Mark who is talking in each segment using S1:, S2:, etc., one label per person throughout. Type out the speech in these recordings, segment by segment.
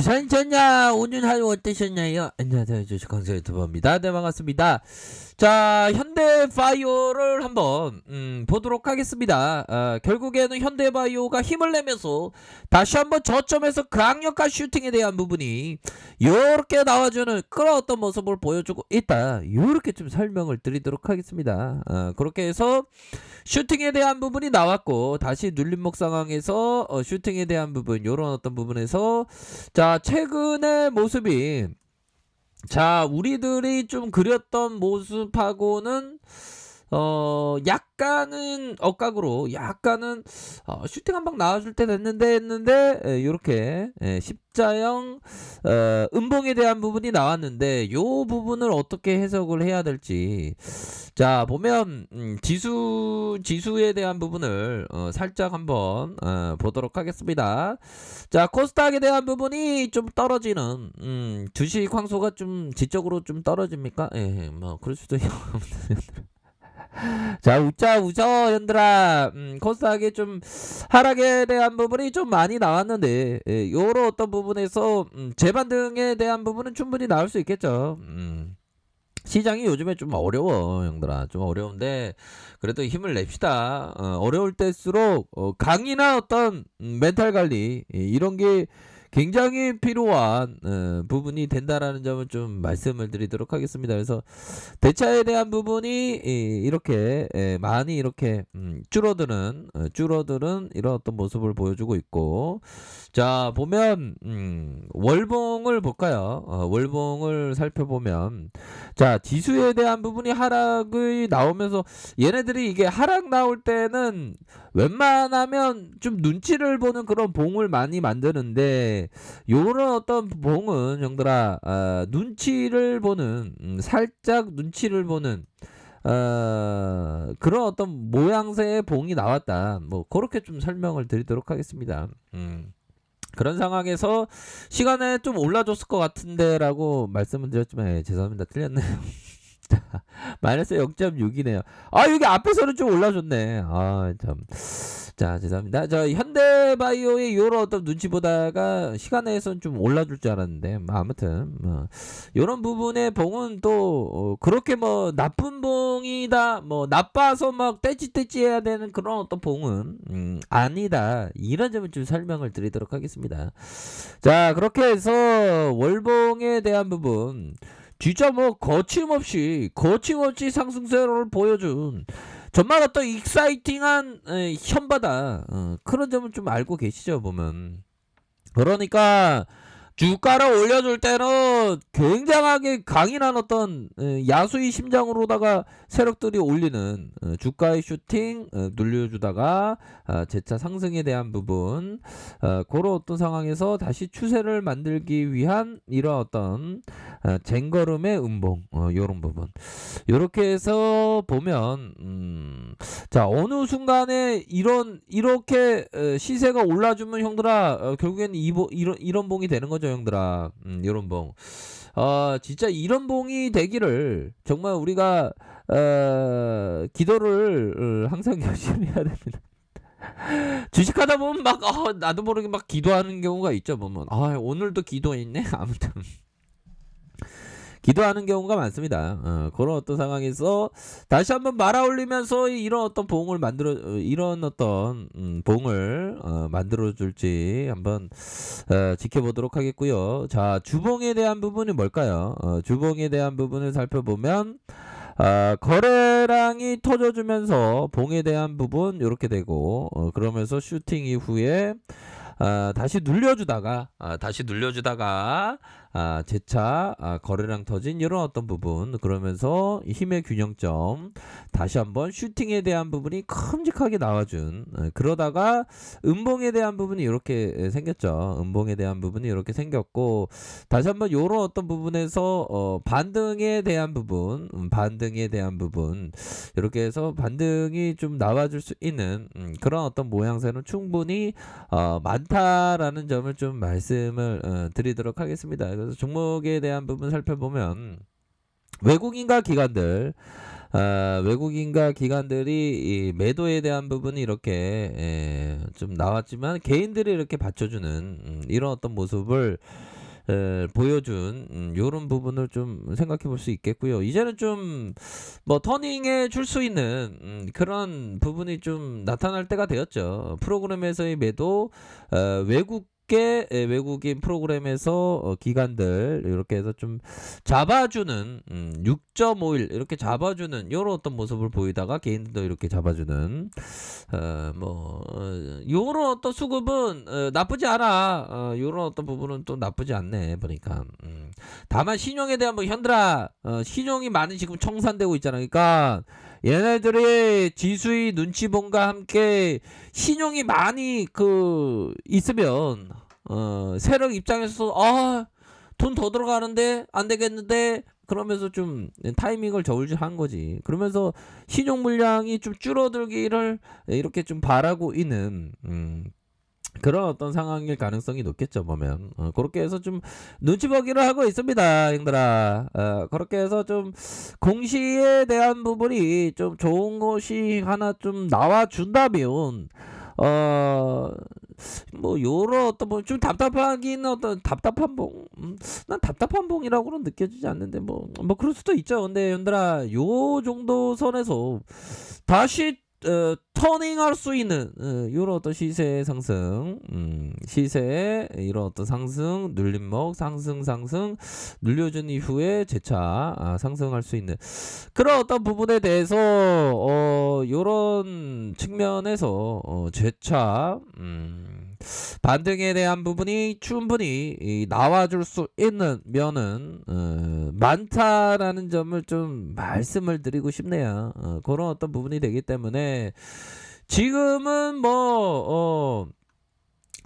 S1: 주산 전야 오늘 하루 어떠셨나요? 안녕하세요, 주식강사 유튜버입니다. 네, 반갑습니다. 자, 현대바이오를 한번 보도록 하겠습니다. 결국에는 현대바이오가 힘을 내면서 다시 한번 저점에서 강력한 슈팅에 대한 부분이 이렇게 나와주는 그런 어떤 모습을 보여주고 있다, 이렇게 좀 설명을 드리도록 하겠습니다. 그렇게 해서 슈팅에 대한 부분이 나왔고, 다시 눌림목 상황에서 슈팅에 대한 부분, 요런 어떤 부분에서 자, 최근의 모습이, 자, 우리들이 좀 그렸던 모습하고는 약간은 억각으로, 약간은 슈팅 한 방 나와줄 때 됐는데 했는데, 요렇게 십자형 음봉에 대한 부분이 나왔는데, 요 부분을 어떻게 해석을 해야 될지, 자, 보면 지수에 대한 부분을 살짝 한번 보도록 하겠습니다. 자, 코스닥에 대한 부분이 좀 떨어지는, 주식 황소가 좀 지적으로 좀 떨어집니까? 예, 뭐 그럴 수도 있고. 자, 웃어 현들아. 코스닥에 좀 하락에 대한 부분이 좀 많이 나왔는데, 요런 어떤 부분에서 재반등에 대한 부분은 충분히 나올 수 있겠죠. 시장이 요즘에 좀 어려워, 형들아. 좀 어려운데 그래도 힘을 냅시다. 어려울 때일수록 강인한 어떤 멘탈 관리, 이런 게 굉장히 필요한 부분이 된다라는 점을 좀 말씀을 드리도록 하겠습니다. 그래서 대차에 대한 부분이 이렇게 많이 이렇게 줄어드는 이런 어떤 모습을 보여주고 있고, 자, 보면 월봉을 볼까요? 월봉을 살펴보면, 자, 지수에 대한 부분이 하락이 나오면서, 얘네들이 이게 하락 나올 때는 웬만하면 좀 눈치를 보는 그런 봉을 많이 만드는데, 요런 어떤 봉은 형들아, 눈치를 보는, 살짝 눈치를 보는 그런 어떤 모양새의 봉이 나왔다, 뭐 그렇게 좀 설명을 드리도록 하겠습니다. 그런 상황에서 시간에 좀 올라줬을 것 같은데 라고 말씀을 드렸지만, 죄송합니다, 틀렸네요. 마이너스 0.6이네요. 여기 앞에서는 좀 올라줬네. 참. 자, 죄송합니다. 저 현대바이오의 요런 어떤 눈치 보다가 시간에선 좀 올라줄 줄 알았는데, 아무튼 요런 부분의 봉은 또 그렇게 뭐 나쁜 봉이다, 뭐 나빠서 막 떼찌떼찌 해야 되는 그런 어떤 봉은 아니다, 이런 점을 좀 설명을 드리도록 하겠습니다. 자, 그렇게 해서 월봉에 대한 부분, 진짜 뭐 거침없이 상승세를 보여준 정말 어떤 익사이팅한 현바다, 그런 점을 좀 알고 계시죠, 보면. 그러니까 주가를 올려줄 때는 굉장하게 강인한 어떤 야수의 심장으로다가 세력들이 올리는 주가의 슈팅 눌려주다가 재차 상승에 대한 부분, 그런 어떤 상황에서 다시 추세를 만들기 위한 이런 어떤 쟁걸음의 음봉, 요런 부분, 요렇게 해서 보면 자, 어느 순간에 이렇게 시세가 올라주면 형들아, 결국에는 이런 봉이 되는 거죠, 형들아. 이런 봉. 진짜 이런 봉이 되기를 정말 우리가 기도를 항상 열심히 해야 됩니다. 주식하다 보면 막 나도 모르게 막 기도하는 경우가 있죠, 보면. 오늘도 기도했네. 아무튼 기도하는 경우가 많습니다. 그런 어떤 상황에서 다시 한번 말아올리면서 이런 어떤 봉을 이런 어떤 봉을 만들어 줄지 한번 지켜보도록 하겠고요. 자, 주봉에 대한 부분이 뭘까요? 주봉에 대한 부분을 살펴보면, 거래량이 터져주면서 봉에 대한 부분 이렇게 되고, 그러면서 슈팅 이후에 다시 눌려주다가 재차 거래량 터진 이런 어떤 부분, 그러면서 힘의 균형점, 다시 한번 슈팅에 대한 부분이 큼직하게 나와준, 그러다가 음봉에 대한 부분이 이렇게 생겼죠. 음봉에 대한 부분이 이렇게 생겼고, 다시 한번 이런 어떤 부분에서 반등에 대한 부분, 이렇게 해서 반등이 좀 나와줄 수 있는 그런 어떤 모양새는 충분히 많다라는 점을 좀 말씀을 드리도록 하겠습니다. 그래서 종목에 대한 부분 살펴보면, 외국인과 기관들이 이 매도에 대한 부분이 이렇게 좀 나왔지만, 개인들이 이렇게 받쳐주는 이런 어떤 모습을 보여준 요런 부분을 좀 생각해 볼 수 있겠고요. 이제는 좀 뭐 터닝해 줄 수 있는 그런 부분이 좀 나타날 때가 되었죠. 프로그램에서의 매도 외국인 프로그램에서 기관들 이렇게 해서 좀 잡아주는 6.51 이렇게 잡아주는 이런 어떤 모습을 보이다가 개인들도 이렇게 잡아주는 요런 어떤 수급은 나쁘지 않아. 요런 어떤 부분은 또 나쁘지 않네 보니까. 다만 신용에 대한 뭐 현들아 신용이 많이 지금 청산되고 있잖아. 그러니까 얘네들의 지수의 눈치본과 함께 신용이 많이 있으면 세력 입장에서 돈 더 들어가는데 안 되겠는데 그러면서 좀 타이밍을 저울질한 거지. 그러면서 신용 물량이 좀 줄어들기를 이렇게 좀 바라고 있는 그런 어떤 상황일 가능성이 높겠죠 보면. 그렇게 해서 좀 눈치 보기를 하고 있습니다 형들아. 그렇게 해서 좀 공시에 대한 부분이 좀 좋은 것이 하나 좀 나와준다면 뭐 요런 어떤 좀 답답하긴 어떤 답답한 난 답답한 봉이라고는 느껴지지 않는데 뭐 그럴 수도 있죠. 근데 연들아 요 정도 선에서 다시 터닝할 수 있는 이런 어떤 시세 상승, 시세의 이런 어떤 상승, 눌림목 상승 눌려준 이후에 재차 상승할 수 있는 그런 어떤 부분에 대해서 요런 측면에서 재차 반등에 대한 부분이 충분히 나와줄 수 있는 면은 많다라는 점을 좀 말씀을 드리고 싶네요. 그런 어떤 부분이 되기 때문에 지금은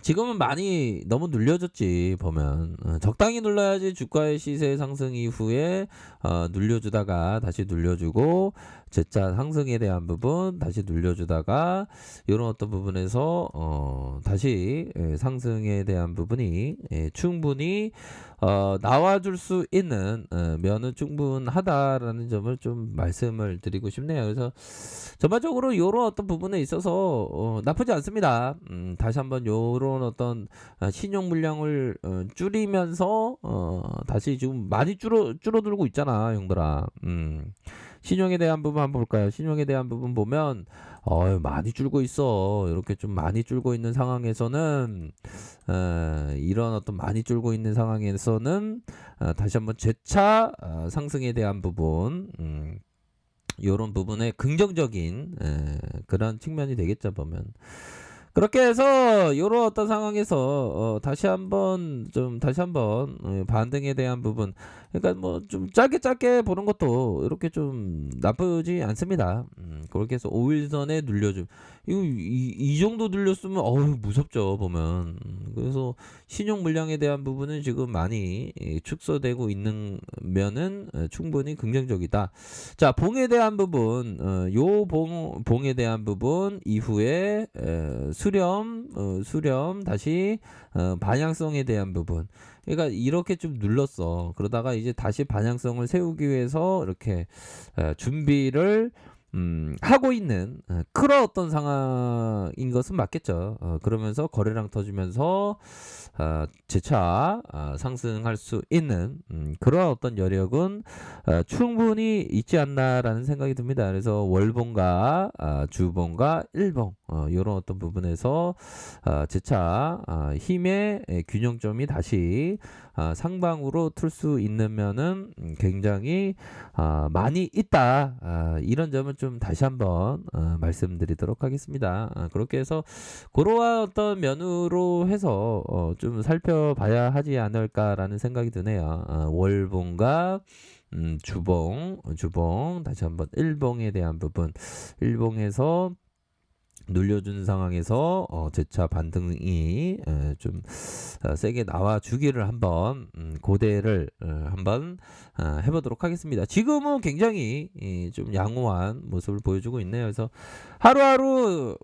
S1: 지금은 많이 너무 눌려졌지 보면. 적당히 눌러야지. 주가의 시세 상승 이후에 눌려주다가 다시 눌려주고 재차 상승에 대한 부분 다시 눌려주다가 이런 어떤 부분에서 다시 상승에 대한 부분이 충분히 나와줄 수 있는 면은 충분하다라는 점을 좀 말씀을 드리고 싶네요. 그래서 전반적으로 이런 어떤 부분에 있어서 나쁘지 않습니다. 다시 한번 이런 어떤 신용 물량을 줄이면서 다시 지금 많이 줄어들고 있잖아 형들아. 신용에 대한 부분 한번 볼까요? 신용에 대한 부분 보면 많이 줄고 있어. 이렇게 좀 많이 줄고 있는 상황에서는 이런 어떤 많이 줄고 있는 상황에서는 다시 한번 재차 상승에 대한 부분 이런 부분에 긍정적인 그런 측면이 되겠죠 보면. 그렇게 해서 이런 어떤 상황에서 다시 한번 반등에 대한 부분, 그러니까 뭐 좀 짧게 보는 것도 이렇게 좀 나쁘지 않습니다. 그렇게 해서 5일선에 눌려줌. 이 정도 눌렸으면 무섭죠 보면. 그래서 신용 물량에 대한 부분은 지금 많이 축소되고 있는 면은 충분히 긍정적이다. 자, 봉에 대한 부분, 요 봉에 대한 부분 이후에 수렴 다시 반향성에 대한 부분. 그러니까 이렇게 좀 눌렀어. 그러다가 이제 다시 반향성을 세우기 위해서 이렇게 준비를 하고 있는 그런 어떤 상황인 것은 맞겠죠. 그러면서 거래량 터지면서 재차 상승할 수 있는 그런 어떤 여력은 충분히 있지 않나라는 생각이 듭니다. 그래서 월봉과 주봉과 일봉 이런 어떤 부분에서 재차 힘의 균형점이 다시 상방으로 틀 수 있는 면은 굉장히 많이 있다. 이런 점을 좀 다시 한번 말씀드리도록 하겠습니다. 그렇게 해서 그러한 어떤 면으로 해서 좀 살펴봐야 하지 않을까라는 생각이 드네요. 월봉과 주봉 다시 한번 일봉에 대한 부분, 일봉에서 눌려준 상황에서 재차 반등이 좀 세게 나와주기를 한번 고대를 한번 해보도록 하겠습니다. 지금은 굉장히 좀 양호한 모습을 보여주고 있네요. 그래서 하루하루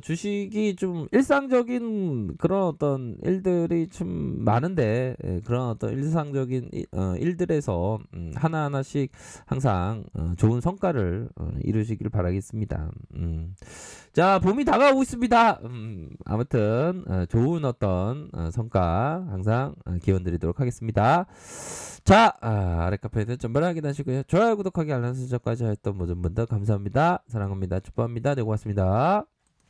S1: 주식이 좀 일상적인 그런 어떤 일들이 좀 많은데 그런 어떤 일상적인 일들에서 하나하나씩 항상 좋은 성과를 이루시길 바라겠습니다. 자, 봄이 다가오고 있습니다. 아무튼 좋은 어떤 성과 항상 기원 드리도록 하겠습니다. 자, 아랫카페는 전발 확인하시고요. 좋아요, 구독하기, 알람 설정까지 하였던 모든 분들 감사합니다. 사랑합니다. 축복합니다. 네, 고맙습니다.